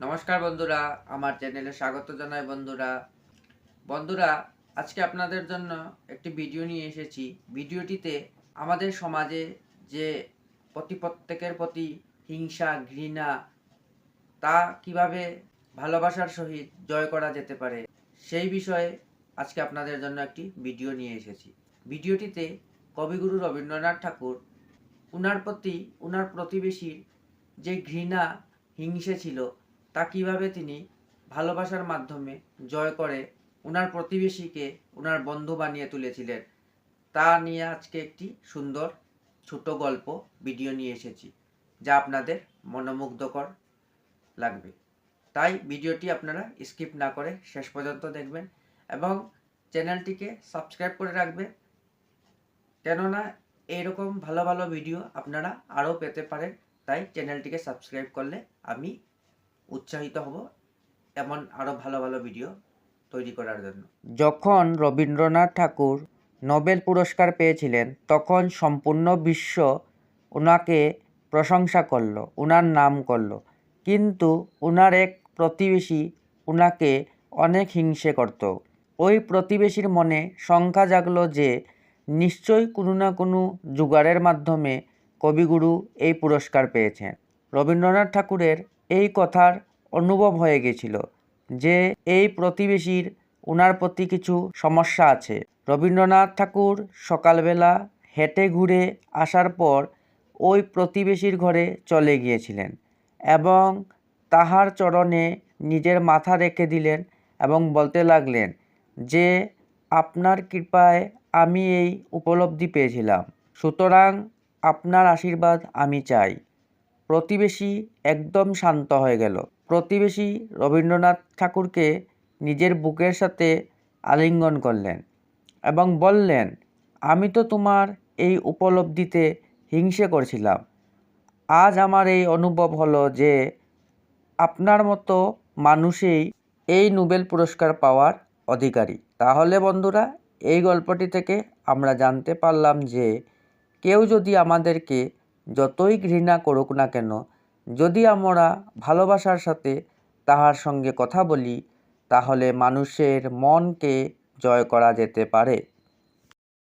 নমস্কার বন্ধুরা, আমার চ্যানেলে স্বাগত জানাই। বন্ধুরা, আজকে আপনাদের জন্য একটি ভিডিও নিয়ে এসেছি। ভিডিওটিতে আমাদের সমাজে যে প্রত্যেকের প্রতি হিংসা, ঘৃণা, তা কিভাবে ভালোবাসার সহিত জয় করা যেতে পারে, সেই বিষয়ে আজকে আপনাদের জন্য একটি ভিডিও নিয়ে এসেছি। ভিডিওটিতে কবিগুরু রবীন্দ্রনাথ ঠাকুর উনার প্রতি উনার প্রতিবেশীর যে ঘৃণা, হিংসে ছিল, তা কিভাবে তিনি ভালোবাসার মাধ্যমে জয় করে উনার প্রতিবেশীকে উনার বন্ধু বানিয়ে তুলেছিলেন, তা নিয়ে আজকে একটি সুন্দর ছোট গল্প ভিডিও নিয়ে এসেছি, যা আপনাদের মনোমুগ্ধকর লাগবে। তাই ভিডিওটি আপনারা স্কিপ না করে শেষ পর্যন্ত দেখবেন এবং চ্যানেলটিকে সাবস্ক্রাইব করে রাখবেন, কেননা এইরকম ভালো ভালো ভিডিও আপনারা আরও পেতে পারেন। তাই চ্যানেলটিকে সাবস্ক্রাইব করলে আমি উৎসাহিত হব এমন আরও ভালো ভালো ভিডিও তৈরি করার জন্য। যখন রবীন্দ্রনাথ ঠাকুর নোবেল পুরস্কার পেয়েছিলেন, তখন সম্পূর্ণ বিশ্ব ওনাকে প্রশংসা করলো, ওনার নাম করলো। কিন্তু ওনার এক প্রতিবেশী ওনাকে অনেক হিংসে করত। ওই প্রতিবেশীর মনে শঙ্কা জাগলো যে নিশ্চয়ই কোনো না কোনো জোগাড়ের মাধ্যমে কবিগুরু এই পুরস্কার পেয়েছেন। রবীন্দ্রনাথ ঠাকুরের এই কথার অনুভব হয়ে গেছিল যে এই প্রতিবেশীর ওনার প্রতি কিছু সমস্যা আছে। রবীন্দ্রনাথ ঠাকুর সকালবেলা হেঁটে ঘুরে আসার পর ওই প্রতিবেশীর ঘরে চলে গিয়েছিলেন এবং তাহার চরণে নিজের মাথা রেখে দিলেন এবং বলতে লাগলেন যে আপনার কৃপায় আমি এই উপলব্ধি পেয়েছিলাম, সুতরাং আপনার আশীর্বাদ আমি চাই। প্রতিবেশী একদম শান্ত হয়ে গেল। প্রতিবেশী রবীন্দ্রনাথ ঠাকুরকে নিজের বুকের সাথে আলিঙ্গন করলেন এবং বললেন, আমি তো তোমার এই উপলব্ধিতে হিংসে করছিলাম। আজ আমার এই অনুভব হলো যে আপনার মতো মানুষই এই নোবেল পুরস্কার পাওয়ার অধিকারী। তাহলে বন্ধুরা, এই গল্পটি থেকে আমরা জানতে পারলাম যে কেউ যদি আমাদেরকে যতই ঘৃণা করুক না কেন, যদি আমরা ভালোবাসার সাথে তাহার সঙ্গে কথা বলি, তাহলে মানুষের মনকে জয় করা যেতে পারে।